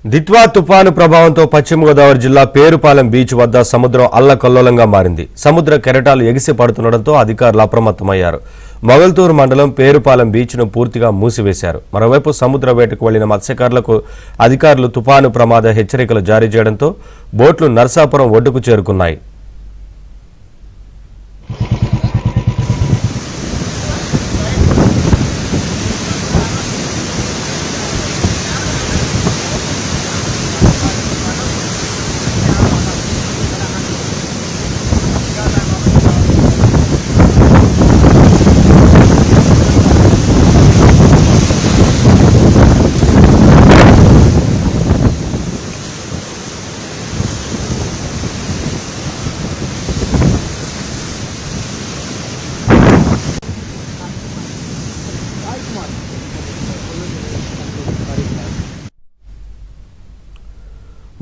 దిత్వా తుఫాను ప్రభావంతో పశ్చిమ గోదావరి జిల్లా పేరుపాలెం బీచ్ వద్ద సముద్రం అల్లకల్లోలంగా మారింది. సముద్ర కెరటాలు ఎగిసి పడుతుండటంతో అధికారులు అప్రమత్తమయ్యారు. మొగల్తూరు మండలం పేరుపాలెం బీచ్ను పూర్తిగా మూసివేశారు. మరోవైపు సముద్ర వేటకు వెళ్లిన మత్స్యకారులకు అధికారులు తుఫాను ప్రమాద హెచ్చరికలు జారీ చేయడంతో బోట్లు నర్సాపురం ఒడ్డుకు చేరుకున్నాయి.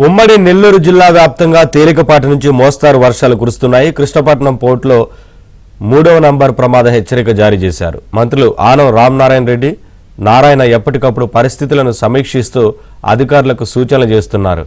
ఉమ్మడి నెల్లూరు జిల్లా వ్యాప్తంగా తేలికపాటి నుంచి మోస్తారు వర్షాలు కురుస్తున్నాయి. కృష్ణపట్నం పోర్టులో 3వ నంబర్ ప్రమాద హెచ్చరిక జారీ చేశారు. మంత్రులు ఆనం రామనారాయణ రెడ్డి, నారాయణ ఎప్పటికప్పుడు పరిస్థితులను సమీక్షిస్తూ అధికారులకు సూచనలు చేస్తున్నారు.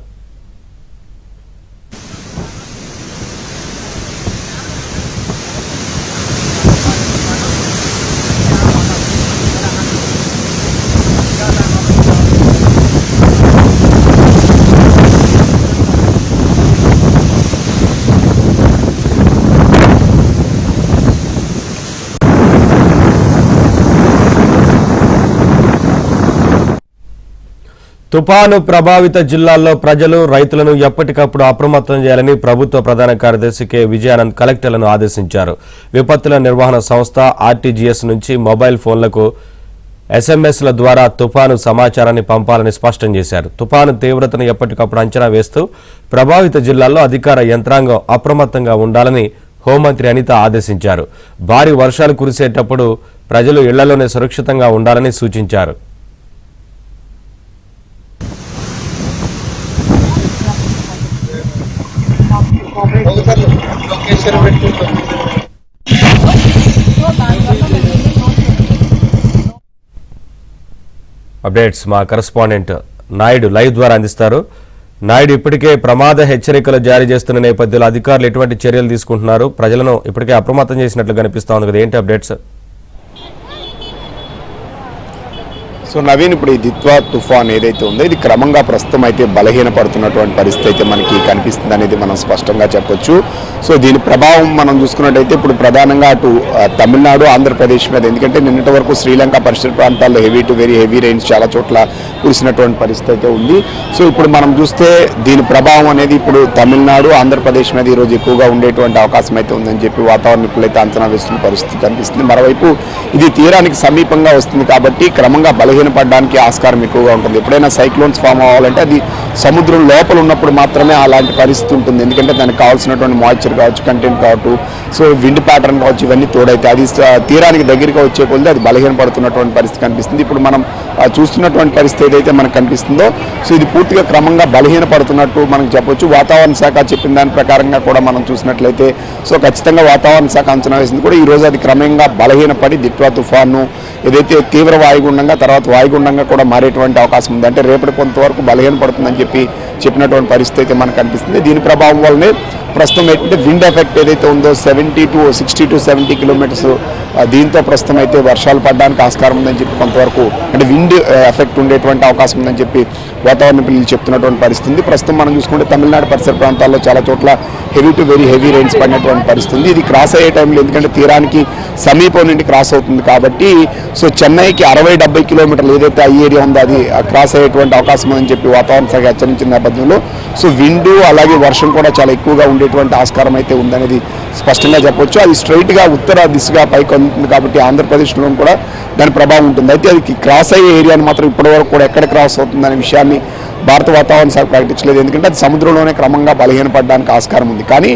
తుపాను ప్రభావిత జిల్లాల్లో ప్రజలు, రైతులను ఎప్పటికప్పుడు అప్రమత్తం చేయాలని ప్రభుత్వ ప్రధాన కార్యదర్శి కె విజయానంద్ కలెక్టర్లను ఆదేశించారు. విపత్తుల నిర్వహణ సంస్థ ఆర్టీజీఎస్ నుంచి మొబైల్ ఫోన్లకు ఎస్ఎంఎస్ల ద్వారా తుపాను సమాచారాన్ని పంపాలని స్పష్టం చేశారు. తుపాను తీవ్రతను ఎప్పటికప్పుడు అంచనా వేస్తూ ప్రభావిత జిల్లాల్లో అధికార యంత్రాంగం అప్రమత్తంగా ఉండాలని హోంమంత్రి అనిత ఆదేశించారు. భారీ వర్షాలు కురిసేటప్పుడు ప్రజలు ఇళ్లలోనే సురక్షితంగా ఉండాలని సూచించారు. అప్డేట్స్ మా కరెస్పాండెంట్ నాయుడు లైవ్ ద్వారా అందిస్తారు. నాయుడు, ఇప్పటికే ప్రమాద హెచ్చరికలు జారీ చేస్తున్న నేపథ్యంలో అధికారులు ఎటువంటి చర్యలు తీసుకుంటున్నారు? ప్రజలను ఇప్పటికే అప్రమత్తం చేసినట్లు కనిపిస్తా ఉంది కదా, ఏంటి అప్డేట్స్? సో నవీన్, ఇప్పుడు ఈ దిత్వా తుఫాన్ ఏదైతే ఉందో ఇది క్రమంగా ప్రస్తుతం అయితే బలహీనపడుతున్నటువంటి పరిస్థితి అయితే మనకి కనిపిస్తుంది అనేది మనం స్పష్టంగా చెప్పొచ్చు. సో దీని ప్రభావం మనం చూసుకున్నట్టయితే ఇప్పుడు ప్రధానంగా అటు తమిళనాడు, ఆంధ్రప్రదేశ్ మీద, ఎందుకంటే నిన్నటి వరకు శ్రీలంక పరిసర ప్రాంతాల్లో heavy to very heavy rains చాలా చోట్ల కురిసినటువంటి పరిస్థితి అయితే ఉంది. సో ఇప్పుడు మనం చూస్తే దీని ప్రభావం అనేది ఇప్పుడు తమిళనాడు, ఆంధ్రప్రదేశ్ మీద ఈరోజు ఎక్కువగా ఉండేటువంటి అవకాశం అయితే ఉందని చెప్పి వాతావరణ నిపుణులు అయితే అంచనా వేస్తున్న పరిస్థితి కనిపిస్తుంది. మరోవైపు ఇది తీరానికి సమీపంగా వస్తుంది కాబట్టి క్రమంగా బలహీనపడడానికి ఆస్కారం ఎక్కువగా ఉంటుంది. ఎప్పుడైనా సైక్లోన్స్ ఫామ్ అవ్వాలంటే అది సముద్రం లోపల ఉన్నప్పుడు మాత్రమే అలాంటి పరిస్థితి ఉంటుంది. ఎందుకంటే దానికి కావాల్సినటువంటి మాయిశ్చర్ కావచ్చు, కంటెంట్ కావచ్చు, సో విండ్ ప్యాటర్న్ కావచ్చు, ఇవన్నీ తోడైతే అది తీరానికి దగ్గరగా వచ్చే కొద్ది అది బలహీనపడుతున్నటువంటి పరిస్థితి కనిపిస్తుంది. ఇప్పుడు మనం చూస్తున్నటువంటి పరిస్థితి ఏదైతే మనకు కనిపిస్తుందో సో ఇది పూర్తిగా క్రమంగా బలహీనపడుతున్నట్టు మనకు చెప్పొచ్చు. వాతావరణ శాఖ చెప్పిన దాని ప్రకారంగా కూడా మనం చూసినట్లయితే సో ఖచ్చితంగా వాతావరణ శాఖ అంచనా వేసింది కూడా ఈరోజు అది క్రమంగా బలహీనపడి దిత్వా తుఫాను ఏదైతే తీవ్ర వాయుగుండంగా తర్వాత వాయుగుండంగా కూడా మారేటువంటి అవకాశం ఉంది. అంటే రేపటి కొంతవరకు బలహీనపడుతుందని చెప్పినటువంటి పరిస్థితి అయితే మనకు కనిపిస్తుంది. దీని ప్రభావం వల్లనే ప్రస్తుతం ఏంటంటే విండ్ ఎఫెక్ట్ ఏదైతే ఉందో 60 to 70 కిలోమీటర్స్, దీంతో ప్రస్తుతం అయితే వర్షాలు పడడానికి ఆస్కారం ఉందని చెప్పి కొంతవరకు అంటే విండ్ ఎఫెక్ట్ ఉండేటువంటి అవకాశం ఉందని చెప్పి వాతావరణ నిపుణులు చెప్తున్నటువంటి పరిస్థితి. ప్రస్తుతం మనం చూసుకుంటే తమిళనాడు పరిసర ప్రాంతాల్లో చాలా చోట్ల heavy to very heavy rains పడినటువంటి పరిస్థితి. ఇది క్రాస్ అయ్యే టైంలో ఎందుకంటే తీరానికి సమీపం నుండి క్రాస్ అవుతుంది కాబట్టి సో చెన్నైకి 60-70 కిలోమీటర్లు ఏదైతే ఆ ఏరియా ఉందో అది క్రాస్ అయ్యేటువంటి అవకాశం ఉందని చెప్పి వాతావరణ శాఖ హెచ్చరించిన నేపథ్యంలో సో విండ్ అలాగే వర్షం కూడా చాలా ఎక్కువగా ఉండేటువంటి ఆస్కారం అయితే ఉందనేది స్పష్టంగా చెప్పొచ్చు. అది స్ట్రైట్గా ఉత్తర దిశగా పైకి అందుతుంది కాబట్టి ఆంధ్రప్రదేశ్లో కూడా దాని ప్రభావం ఉంటుంది. అయితే అది క్రాస్ అయ్యే ఏరియాని మాత్రం ఇప్పటివరకు కూడా ఎక్కడ క్రాస్ అవుతుందనే విషయాన్ని భారత వాతావరణ శాఖ ప్రకటించలేదు. ఎందుకంటే అది సముద్రంలోనే క్రమంగా బలహీనపడడానికి ఆస్కారం ఉంది. కానీ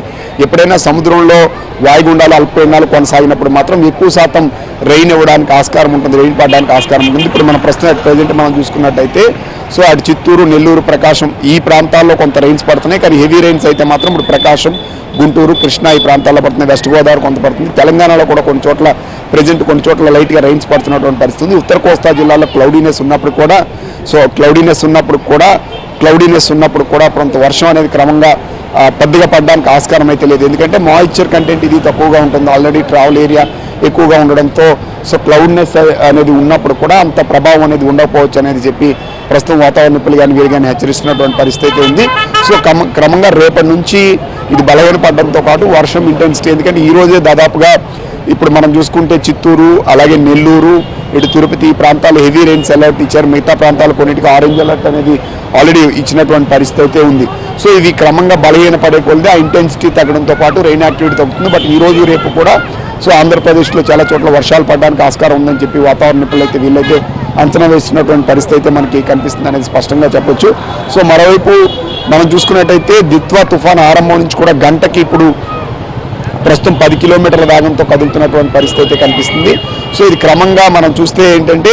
ఎప్పుడైనా సముద్రంలో వాయుగుండాలు, అల్పపీడనాలు కొనసాగినప్పుడు మాత్రం ఎక్కువ శాతం రెయిన్ ఇవ్వడానికి ఆస్కారం ఉంటుంది, రెయిన్ పడడానికి ఆస్కారం ఉంటుంది. ఇప్పుడు మన ప్రజెంట్ మనం చూసుకున్నట్టయితే సో అటు చిత్తూరు, నెల్లూరు, ప్రకాశం ఈ ప్రాంతాల్లో కొంత రెయిన్స్ పడుతున్నాయి. కానీ హెవీ రెయిన్స్ అయితే మాత్రం ఇప్పుడు ప్రకాశం, గుంటూరు, కృష్ణా ఈ ప్రాంతాల్లో పడుతుంది. వెస్ట్ గోదావరి కొంత పడుతుంది. తెలంగాణలో కూడా కొన్ని చోట్ల లైట్గా రైన్స్ పడుతున్నటువంటి పరిస్థితి ఉంది. ఉత్తర కోస్తా జిల్లాలో క్లౌడీనెస్ ఉన్నప్పుడు కూడా సో క్లౌడీనెస్ ఉన్నప్పుడు కూడా కొంత వర్షం అనేది క్రమంగా పెద్దగా పడడానికి ఆస్కారం అయితే లేదు. ఎందుకంటే మాయిశ్చర్ కంటెంట్ ఇది తక్కువగా ఉంటుంది, ఆల్రెడీ ట్రావెల్ ఏరియా ఎక్కువగా ఉండడంతో సో క్లౌడ్నెస్ అనేది ఉన్నప్పుడు కూడా అంత ప్రభావం అనేది ఉండకపోవచ్చు అనేది చెప్పి ప్రస్తుతం వాతావరణ నిపుణులు కానీ వీరు కానీ హెచ్చరిస్తున్నటువంటి పరిస్థితి ఉంది. సో క్రమంగా రేపటి నుంచి ఇది బలహీనపడడంతో పాటు వర్షం ఇంటెన్సిటీ, ఎందుకంటే ఈ రోజే దాదాపుగా ఇప్పుడు మనం చూసుకుంటే చిత్తూరు అలాగే నెల్లూరు ఇటు తిరుపతి ఈ ప్రాంతాలు హెవీ రెయిన్స్ అలర్ట్ ఇచ్చారు. మిగతా ప్రాంతాలు కొన్నిటికి ఆరెంజ్ అలర్ట్ అనేది ఆల్రెడీ ఇచ్చినటువంటి పరిస్థితి అయితే ఉంది. సో ఇది క్రమంగా బలహీనపడే కొలది ఆ ఇంటెన్సిటీ తగ్గడంతో పాటు రెయిన్ యాక్టివిటీ తగ్గుతుంది. బట్ ఈ రోజు రేపు కూడా సో ఆంధ్రప్రదేశ్లో చాలా చోట్ల వర్షాలు పడడానికి ఆస్కారం ఉందని చెప్పి వాతావరణ నిపుణులు అయితే వీళ్ళైతే అంచనా వేస్తున్నటువంటి పరిస్థితి అయితే మనకి కనిపిస్తుంది అనేది స్పష్టంగా చెప్పొచ్చు. సో మరోవైపు మనం చూసుకున్నట్టయితే దిత్వా తుఫాన్ ఆరంభం నుంచి కూడా గంటకి ఇప్పుడు ప్రస్తుతం 10 కిలోమీటర్ల వేగంతో కదులుతున్నటువంటి పరిస్థితి అయితే కనిపిస్తుంది. సో ఇది క్రమంగా మనం చూస్తే ఏంటంటే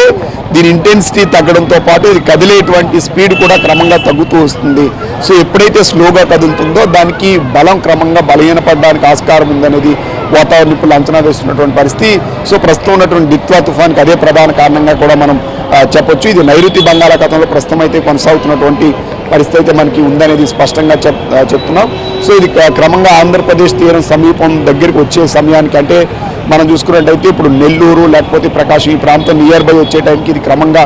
దీని ఇంటెన్సిటీ తగ్గడంతో పాటు ఇది కదిలేటువంటి స్పీడ్ కూడా క్రమంగా తగ్గుతూ వస్తుంది. సో ఎప్పుడైతే స్లోగా కదులుతుందో దానికి బలం క్రమంగా బలహీనపడడానికి ఆస్కారం ఉందనేది వాతావరణ నిపుణులు అంచనా వేస్తున్నటువంటి పరిస్థితి. సో ప్రస్తుతం ఉన్నటువంటి దిత్వా తుఫాన్కి అదే ప్రధాన కారణంగా కూడా మనం చెప్పొచ్చు. ఇది నైరుతి బంగాళాఖాతంలో ప్రస్తుతం అయితే కొనసాగుతున్నటువంటి పరిస్థితి అయితే మనకి ఉందనేది స్పష్టంగా చెప్తున్నాం. సో ఇది క్రమంగా ఆంధ్రప్రదేశ్ తీరం సమీపం దగ్గరికి వచ్చే సమయానికి, అంటే మనం చూసుకున్నట్టయితే ఇప్పుడు నెల్లూరు లేకపోతే ప్రకాశం ఈ ప్రాంతం నియర్ బై వచ్చే టైంకి ఇది క్రమంగా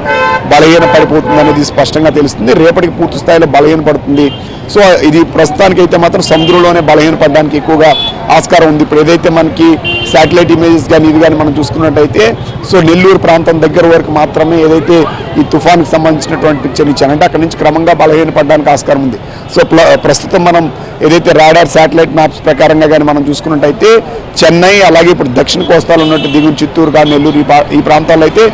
బలహీన పడిపోతుంది అనేది స్పష్టంగా తెలుస్తుంది. రేపటికి పూర్తి స్థాయిలో బలహీన పడుతుంది. సో ఇది ప్రస్తుతానికైతే మాత్రం సముద్రంలోనే బలహీన పడడానికి ఎక్కువగా ఆస్కారం ఉంది. ఇప్పుడు ఏదైతే మనకి శాటిలైట్ ఇమేజెస్ కానీ ఇది కానీ మనం చూసుకున్నట్టయితే సో నెల్లూరు ప్రాంతం దగ్గర వరకు మాత్రమే ఏదైతే ఈ తుఫాన్కి సంబంధించినటువంటి పిక్చర్ ఇచ్చాను, అంటే అక్కడ నుంచి క్రమంగా బలహీన పడడానికి ఆస్కారం ఉంది. సో ప్రస్తుతం మనం ఏదైతే రాడార్ శాటిలైట్ మ్యాప్స్ ప్రకారంగా కానీ మనం చూసుకున్నట్టయితే చెన్నై అలాగే ఇప్పుడు దక్షిణ కోస్తాలో ఉన్నట్టు దిగువ చిత్తూరు కానీ నెల్లూరు ఈ ప్రాంతాల్లో అయితే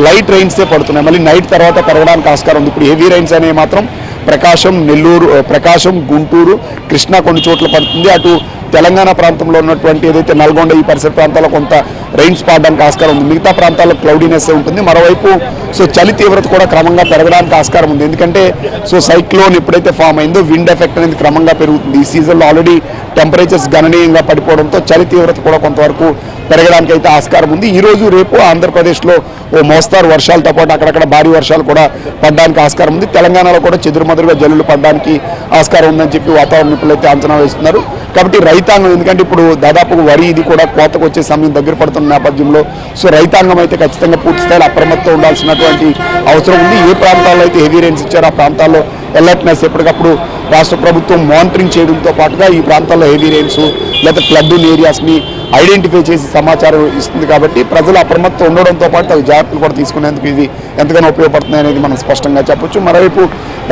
లైట్ రైన్సే పడుతున్నాయి. మళ్ళీ నైట్ తర్వాత పెరగడానికి ఆస్కారం ఉంది. ఇప్పుడు హెవీ రైన్స్ అనేవి మాత్రం ప్రకాశం గుంటూరు కృష్ణా కొన్ని చోట్ల పడుతుంది. అటు తెలంగాణ ప్రాంతంలో ఉన్నటువంటి ఏదైతే నల్గొండ ఈ పరిసర ప్రాంతాల్లో కొంత రైన్స్ పడడానికి ఆస్కారం ఉంది. మిగతా ప్రాంతాల్లో క్లౌడీనెస్ ఉంటుంది. మరోవైపు సో చలి తీవ్రత కూడా క్రమంగా పెరగడానికి ఆస్కారం ఉంది. ఎందుకంటే సో సైక్లోన్ ఎప్పుడైతే ఫామ్ అయిందో విండ్ ఎఫెక్ట్ అనేది క్రమంగా పెరుగుతుంది. ఈ సీజన్లో ఆల్రెడీ టెంపరేచర్స్ గణనీయంగా పడిపోవడంతో చలి తీవ్రత కూడా కొంతవరకు పెరగడానికి అయితే ఆస్కారం ఉంది. ఈ రోజు రేపు ఆంధ్రప్రదేశ్లో ఓ మోస్తారు వర్షాలతో పాటు అక్కడక్కడ భారీ వర్షాలు కూడా పడడానికి ఆస్కారం ఉంది. తెలంగాణలో కూడా చెదురుమదురుగా జల్లులు పడడానికి ఆస్కారం ఉందని చెప్పి వాతావరణ నిపుణులు అయితే అంచనా వేస్తున్నారు. కాబట్టి రైతాంగం, ఎందుకంటే ఇప్పుడు దాదాపు వరి ఇది కూడా కోతకు వచ్చే సమయం దగ్గర పడుతున్న నేపథ్యంలో సో రైతాంగం అయితే ఖచ్చితంగా పూర్తి స్థాయిలో అప్రమత్తం ఉండాల్సినటువంటి అవసరం ఉంది. ఏ ప్రాంతాల్లో అయితే హెవీ రెయిన్స్ ఇచ్చారో ఆ ప్రాంతాల్లో అలర్ట్నెస్ ఎప్పటికప్పుడు రాష్ట్ర ప్రభుత్వం మానిటరింగ్ చేయడంతో పాటుగా ఈ ప్రాంతాల్లో హెవీ రెయిన్స్ లేదా ఫ్లడ్ ఏరియాస్ని ఐడెంటిఫై చేసి సమాచారం ఇస్తుంది. కాబట్టి ప్రజలు అప్రమత్తం ఉండడంతో పాటు తగు జాగ్రత్తలు కూడా తీసుకునేందుకు ఇది ఎంతగానో ఉపయోగపడుతుంది అనేది మనం స్పష్టంగా చెప్పొచ్చు. మరోవైపు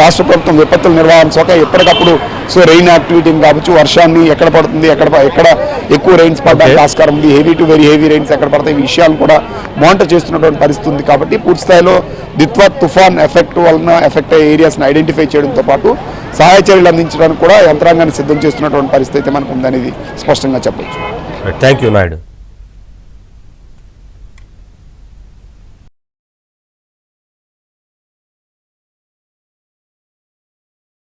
రాష్ట్ర ప్రభుత్వం విపత్తుల నిర్వహణ శాఖ ఎప్పటికప్పుడు సో రెయిన్ యాక్టివిటీని కావచ్చు, వర్షాన్ని ఎక్కడ పడుతుంది, ఎక్కడ ఎక్కువ రెయిన్స్ పడడానికి ఆస్కారం ఉంది, heavy to very heavy rains ఎక్కడ పడతాయి, ఈ విషయాలను కూడా మానిటర్ చేస్తున్నటువంటి పరిస్థితి ఉంది. కాబట్టి పూర్తి స్థాయిలో దిత్వా తుఫాన్ ఎఫెక్ట్ వలన ఎఫెక్ట్ అయ్యే ఏరియాస్ని ఐడెంటిఫై చేయడంతో పాటు సహాయ చర్యలు అందించడానికి కూడా యంత్రాంగాన్ని సిద్ధం చేస్తున్నటువంటి పరిస్థితి అయితే మనకు ఉందనేది స్పష్టంగా చెప్పొచ్చు. Thank you Naidu.